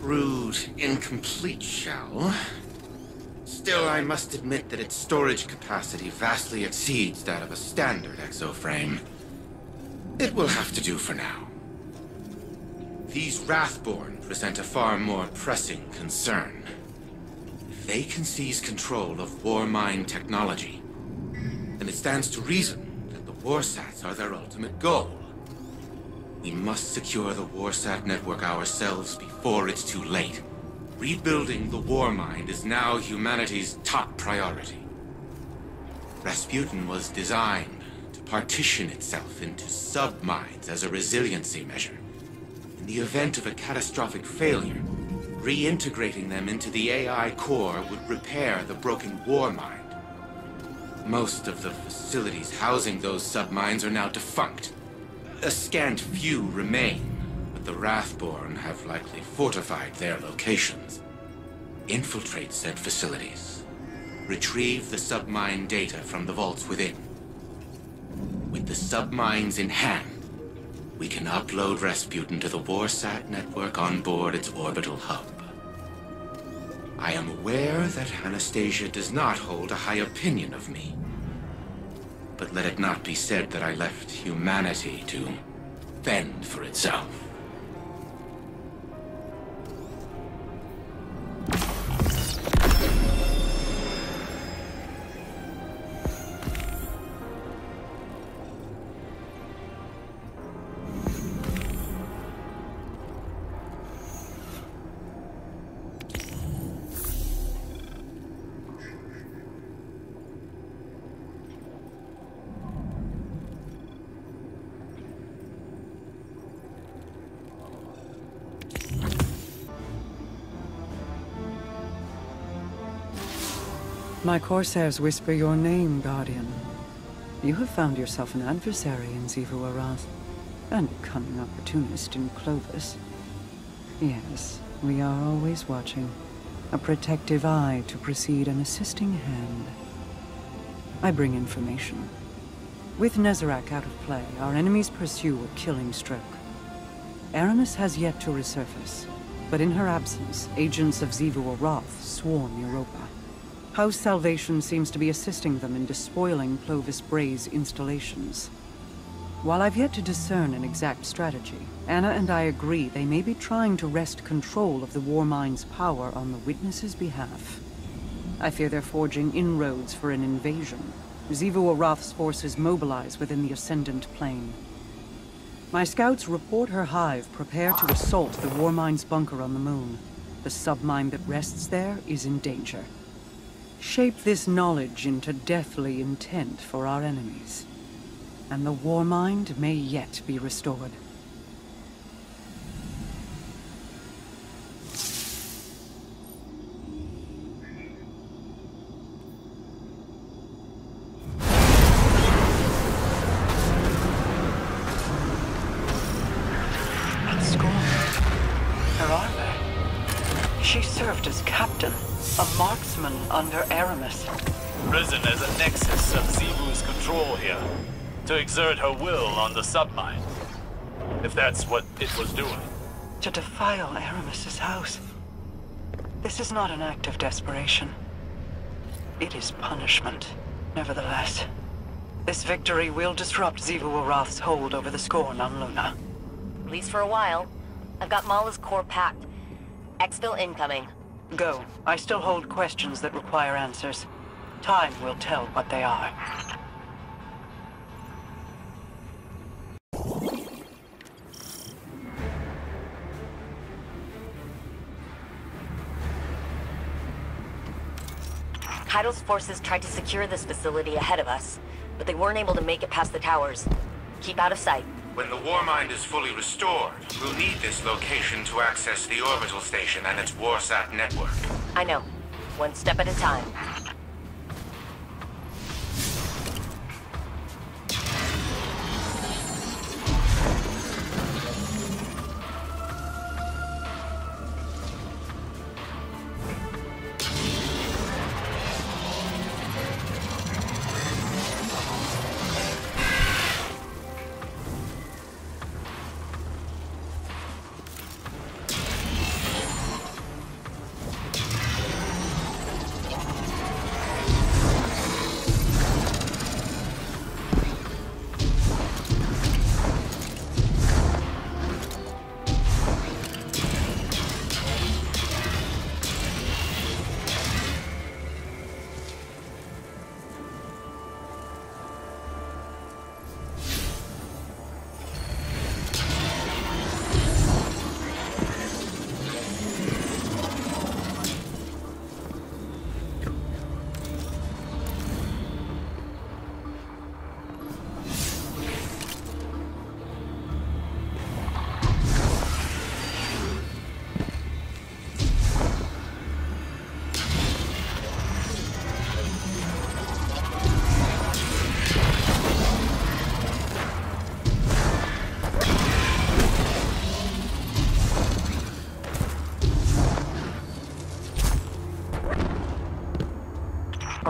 crude, incomplete shell. Still, I must admit that its storage capacity vastly exceeds that of a standard exoframe. It will have to do for now. These Wrathborn present a far more pressing concern. If they can seize control of Warmind technology, then it stands to reason that the Warsats are their ultimate goal. We must secure the Warsat network ourselves before it's too late. Rebuilding the Warmind is now humanity's top priority. Rasputin was designed to partition itself into sub-minds as a resiliency measure. In the event of a catastrophic failure, reintegrating them into the AI core would repair the broken Warmind. Most of the facilities housing those sub-minds are now defunct. A scant few remain, but the Wrathborn have likely fortified their locations. Infiltrate said facilities. Retrieve the sub-mine data from the vaults within. With the sub-mines in hand, we can upload Rasputin to the Warsat network on board its orbital hub. I am aware that Anastasia does not hold a high opinion of me. But let it not be said that I left humanity to fend for itself. My Corsairs whisper your name, Guardian. You have found yourself an adversary in Xivu Arath, and a cunning opportunist in Clovis. Yes, we are always watching. A protective eye to precede an assisting hand. I bring information. With Nezarec out of play, our enemies pursue a killing stroke. Aramis has yet to resurface, but in her absence, agents of Xivu Arath swarm Europa. House Salvation seems to be assisting them in despoiling Clovis Bray's installations. While I've yet to discern an exact strategy, Anna and I agree they may be trying to wrest control of the Warmind's power on the Witness's behalf. I fear they're forging inroads for an invasion. Xivu Arath's forces mobilize within the Ascendant Plane. My scouts report her hive prepare to assault the Warmind's bunker on the moon. The submind that rests there is in danger. Shape this knowledge into deathly intent for our enemies, and the Warmind may yet be restored. At school, where are they? She served as captain. A marksman under Aramis. Risen as a nexus of Xivu's control here, to exert her will on the submind. If that's what it was doing. To defile Aramis's house. This is not an act of desperation. It is punishment. Nevertheless, this victory will disrupt Xivu Arath's hold over the Scorn on Luna. At least for a while. I've got Mala's core packed. Exfil incoming. Go. I still hold questions that require answers. Time will tell what they are. Kaido's forces tried to secure this facility ahead of us, but they weren't able to make it past the towers. Keep out of sight. When the Warmind is fully restored, we'll need this location to access the orbital station and its Warsat network. I know. One step at a time.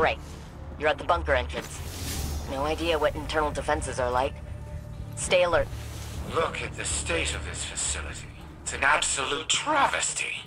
Alright, you're at the bunker entrance. No idea what internal defenses are like. Stay alert. Look at the state of this facility. It's an absolute travesty.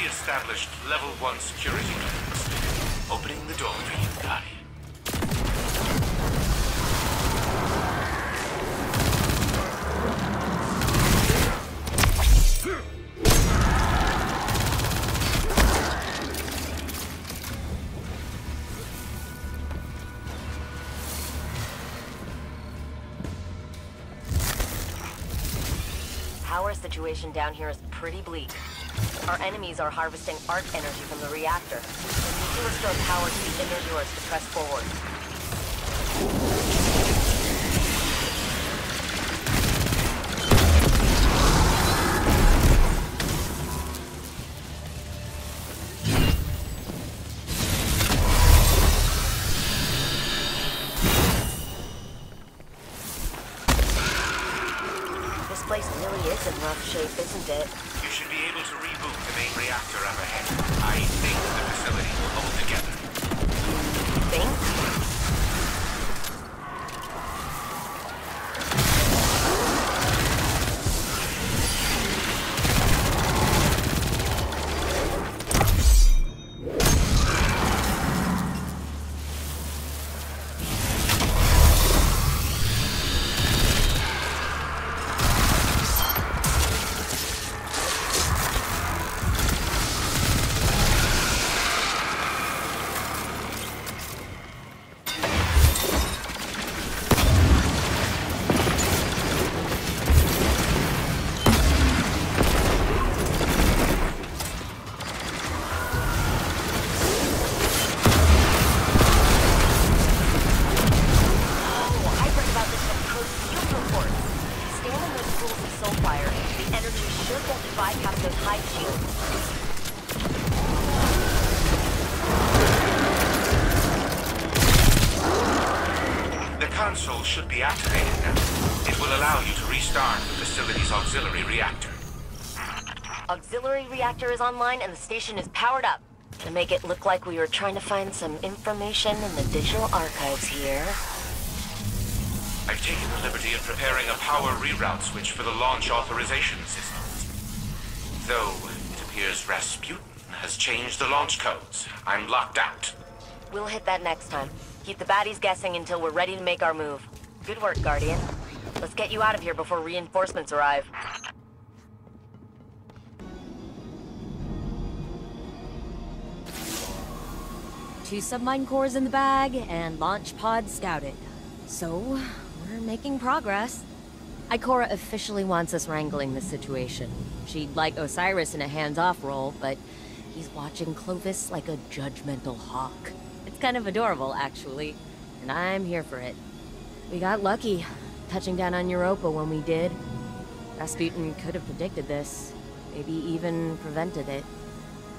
Established level 1 security clearance. Opening the door for you, Guardian. Power situation down here is pretty bleak. Our enemies are harvesting arc energy from the reactor. We need to restore power to the inner doors to press forward. This place really is in rough shape, isn't it? You should be able to reboot the main reactor up ahead. I think the facility will hold together. Think? Console should be activated now. It will allow you to restart the facility's auxiliary reactor. Auxiliary reactor is online and the station is powered up. To make it look like we were trying to find some information in the digital archives here. I've taken the liberty of preparing a power reroute switch for the launch authorization systems. Though it appears Rasputin has changed the launch codes. I'm locked out. We'll hit that next time. Keep the baddies guessing until we're ready to make our move. Good work, Guardian. Let's get you out of here before reinforcements arrive. 2 submine cores in the bag, and launch pod scouted. So, we're making progress. Ikora officially wants us wrangling this situation. She'd like Osiris in a hands-off role, but he's watching Clovis like a judgmental hawk. It's kind of adorable, actually, and I'm here for it. We got lucky, touching down on Europa when we did. Rasputin could have predicted this, maybe even prevented it.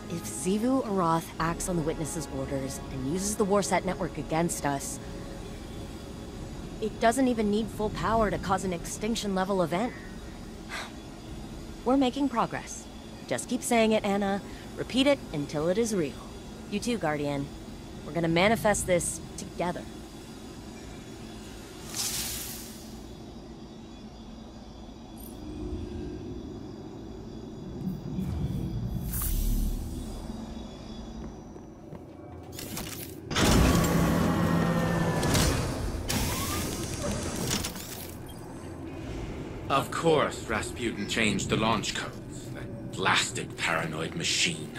If Xivu Arath acts on the Witness's orders and uses the Warsat network against us, it doesn't even need full power to cause an extinction-level event. We're making progress. Just keep saying it, Anna. Repeat it until it is real. You too, Guardian. We're gonna manifest this together. Of course, Rasputin changed the launch codes. That blasted paranoid machine.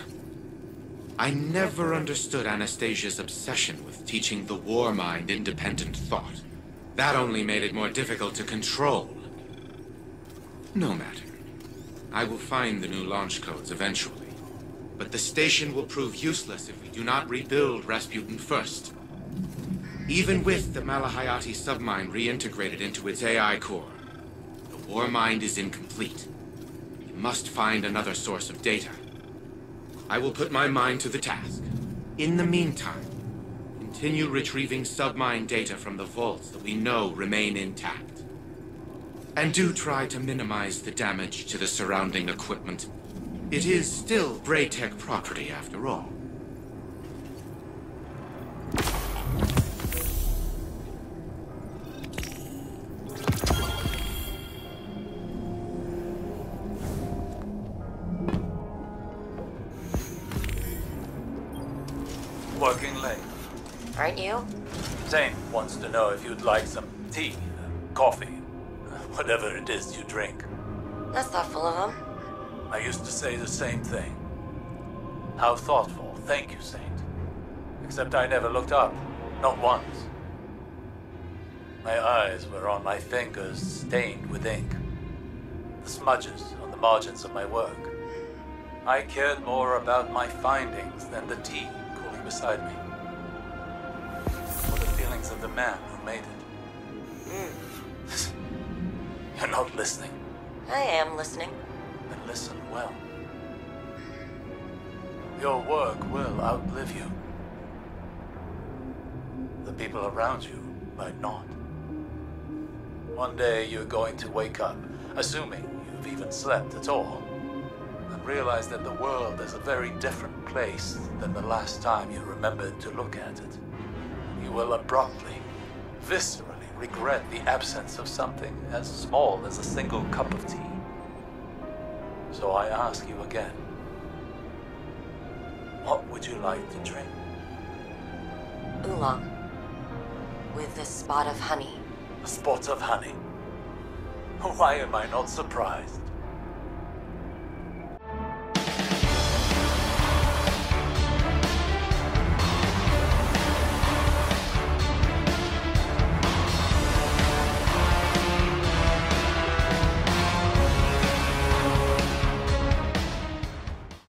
I never understood Anastasia's obsession with teaching the war mind independent thought. That only made it more difficult to control. No matter. I will find the new launch codes eventually. But the station will prove useless if we do not rebuild Rasputin first. Even with the Malahayati submine reintegrated into its AI core, the war mind is incomplete. We must find another source of data. I will put my mind to the task. In the meantime, continue retrieving submine data from the vaults that we know remain intact. And do try to minimize the damage to the surrounding equipment. It is still Braytech property after all. Working late. Aren't you? Zane wants to know if you'd like some tea, coffee, whatever it is you drink. That's thoughtful of him. I used to say the same thing. How thoughtful. Thank you, Saint. Except I never looked up. Not once. My eyes were on my fingers stained with ink. The smudges on the margins of my work. I cared more about my findings than the tea cooling beside me. Or the feelings of the man who made it. You're not listening. I am listening. Then listen well. Your work will outlive you. The people around you might not. One day you're going to wake up, assuming you've even slept at all, and realize that the world is a very different place than the last time you remembered to look at it. You will abruptly, viscerally regret the absence of something as small as a single cup of tea. So I ask you again, what would you like to drink? Oolong. With a spot of honey. A spot of honey? Why am I not surprised?